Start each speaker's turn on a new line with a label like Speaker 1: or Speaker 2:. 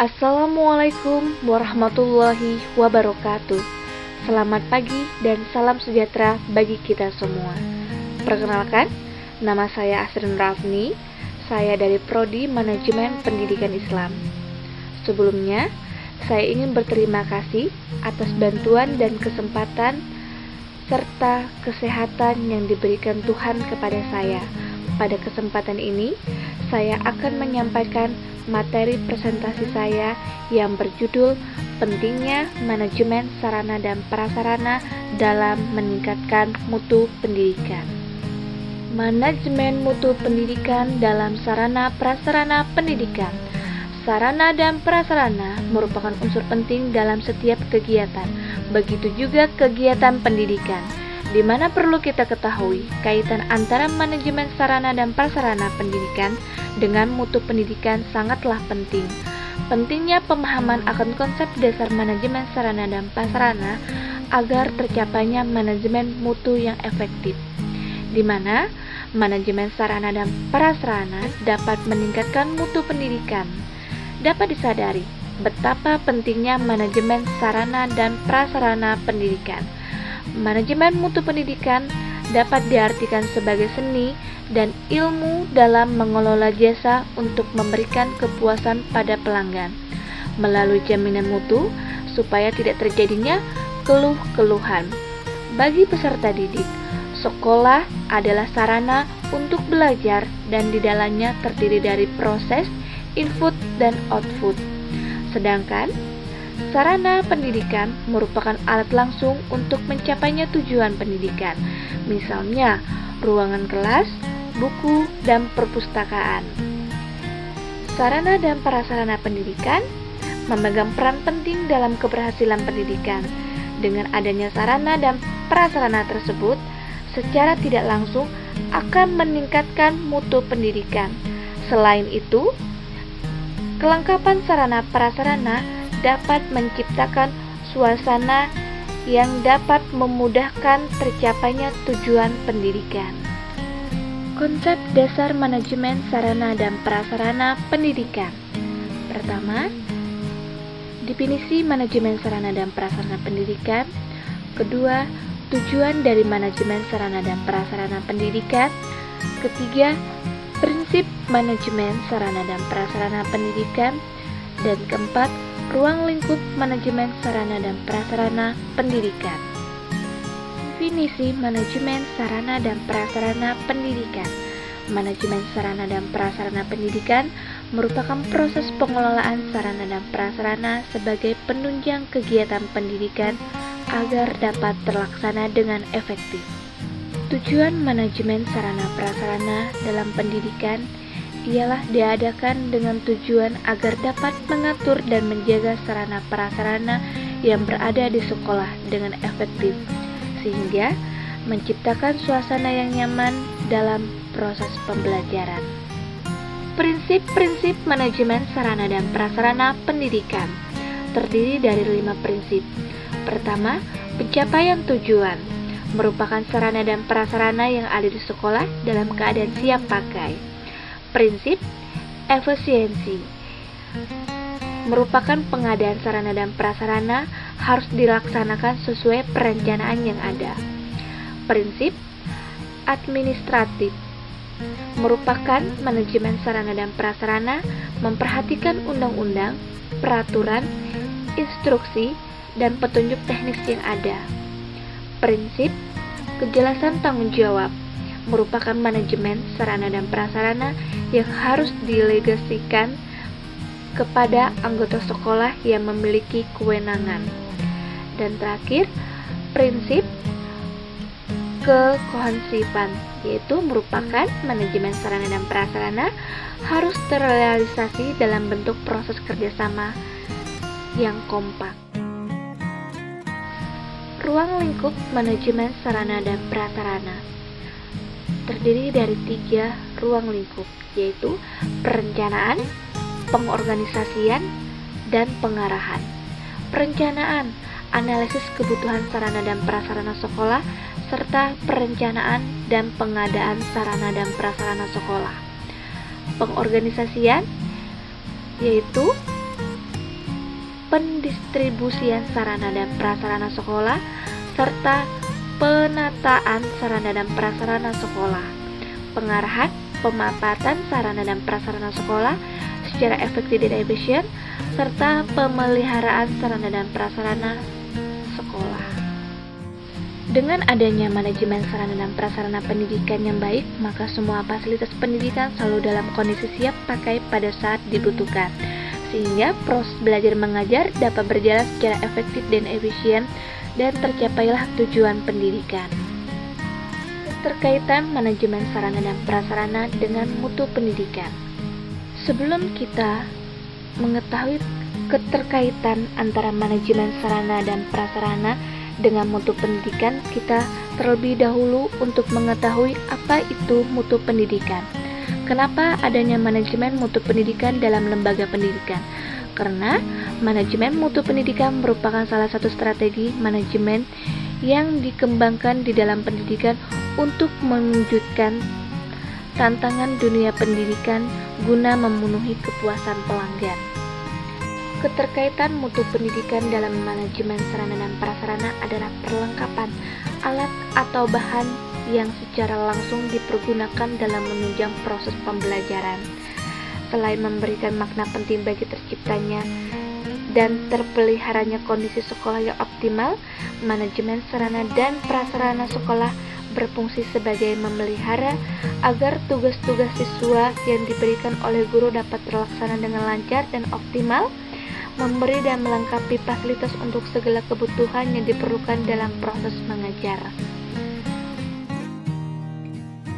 Speaker 1: Assalamualaikum warahmatullahi wabarakatuh. Selamat pagi dan salam sejahtera bagi kita semua. Perkenalkan, nama saya Asrin Rafni. Saya dari Prodi Manajemen Pendidikan Islam. Sebelumnya, saya ingin berterima kasih atas bantuan dan kesempatan serta kesehatan yang diberikan Tuhan kepada saya. Pada kesempatan ini, saya akan menyampaikan materi presentasi saya yang berjudul Pentingnya Manajemen Sarana dan Prasarana dalam Meningkatkan Mutu Pendidikan. Manajemen mutu pendidikan dalam sarana prasarana pendidikan. Sarana dan prasarana merupakan unsur penting dalam setiap kegiatan, begitu juga kegiatan pendidikan, di mana perlu kita ketahui kaitan antara manajemen sarana dan prasarana pendidikan dengan mutu pendidikan sangatlah penting. Pentingnya pemahaman akan konsep dasar manajemen sarana dan prasarana agar tercapainya manajemen mutu yang efektif, di mana manajemen sarana dan prasarana dapat meningkatkan mutu pendidikan. Dapat disadari betapa pentingnya manajemen sarana dan prasarana pendidikan. Manajemen mutu pendidikan dapat diartikan sebagai seni dan ilmu dalam mengelola jasa untuk memberikan kepuasan pada pelanggan melalui jaminan mutu supaya tidak terjadinya keluh-keluhan. Bagi peserta didik, sekolah adalah sarana untuk belajar dan di dalamnya terdiri dari proses input dan output. Sedangkan sarana pendidikan merupakan alat langsung untuk mencapainya tujuan pendidikan, misalnya ruangan kelas, buku, dan perpustakaan. Sarana dan prasarana pendidikan memegang peran penting dalam keberhasilan pendidikan. Dengan adanya sarana dan prasarana tersebut, secara tidak langsung akan meningkatkan mutu pendidikan. Selain itu, kelengkapan sarana prasarana dapat menciptakan suasana yang dapat memudahkan tercapainya tujuan pendidikan. Konsep dasar manajemen sarana dan prasarana pendidikan. Pertama, definisi manajemen sarana dan prasarana pendidikan. Kedua, tujuan dari manajemen sarana dan prasarana pendidikan. Ketiga, prinsip manajemen sarana dan prasarana pendidikan. Dan keempat, ruang lingkup manajemen sarana dan prasarana pendidikan. Definisi manajemen sarana dan prasarana pendidikan. Manajemen sarana dan prasarana pendidikan merupakan proses pengelolaan sarana dan prasarana sebagai penunjang kegiatan pendidikan agar dapat terlaksana dengan efektif. Tujuan manajemen sarana prasarana dalam pendidikan ialah diadakan dengan tujuan agar dapat mengatur dan menjaga sarana prasarana yang berada di sekolah dengan efektif, sehingga menciptakan suasana yang nyaman dalam proses pembelajaran. Prinsip-prinsip manajemen sarana dan prasarana pendidikan terdiri dari 5 prinsip. Pertama, pencapaian tujuan merupakan sarana dan prasarana yang ada di sekolah dalam keadaan siap pakai. Prinsip efisiensi merupakan pengadaan sarana dan prasarana harus dilaksanakan sesuai perencanaan yang ada. Prinsip administratif merupakan manajemen sarana dan prasarana memperhatikan undang-undang, peraturan, instruksi, dan petunjuk teknis yang ada. Prinsip kejelasan tanggung jawab merupakan manajemen sarana dan prasarana yang harus didelegasikan kepada anggota sekolah yang memiliki kewenangan. Dan terakhir, prinsip kekohensifan, yaitu merupakan manajemen sarana dan prasarana harus terrealisasi dalam bentuk proses kerjasama yang kompak. Ruang lingkup manajemen sarana dan prasarana terdiri dari 3 ruang lingkup, yaitu perencanaan, pengorganisasian, dan pengarahan. Perencanaan, analisis kebutuhan sarana dan prasarana sekolah, serta perencanaan dan pengadaan sarana dan prasarana sekolah. Pengorganisasian, yaitu pendistribusian sarana dan prasarana sekolah, serta penataan sarana dan prasarana sekolah, pengarahan, pemanfaatan sarana dan prasarana sekolah secara efektif dan efisien, serta pemeliharaan sarana dan prasarana sekolah. Dengan adanya manajemen sarana dan prasarana pendidikan yang baik, maka semua fasilitas pendidikan selalu dalam kondisi siap pakai pada saat dibutuhkan, sehingga proses belajar mengajar dapat berjalan secara efektif dan efisien, dan tercapailah tujuan pendidikan. Keterkaitan manajemen sarana dan prasarana dengan mutu pendidikan. Sebelum kita mengetahui keterkaitan antara manajemen sarana dan prasarana dengan mutu pendidikan, kita terlebih dahulu untuk mengetahui apa itu mutu pendidikan. Kenapa adanya manajemen mutu pendidikan dalam lembaga pendidikan? Karena manajemen mutu pendidikan merupakan salah satu strategi manajemen yang dikembangkan di dalam pendidikan untuk mewujudkan tantangan dunia pendidikan guna memenuhi kepuasan pelanggan. Keterkaitan mutu pendidikan dalam manajemen sarana dan prasarana adalah perlengkapan alat atau bahan yang secara langsung dipergunakan dalam menunjang proses pembelajaran. Selain memberikan makna penting bagi terciptanya dan terpeliharanya kondisi sekolah yang optimal, manajemen sarana dan prasarana sekolah berfungsi sebagai memelihara agar tugas-tugas siswa yang diberikan oleh guru dapat terlaksana dengan lancar dan optimal, memberi dan melengkapi fasilitas untuk segala kebutuhan yang diperlukan dalam proses mengajar.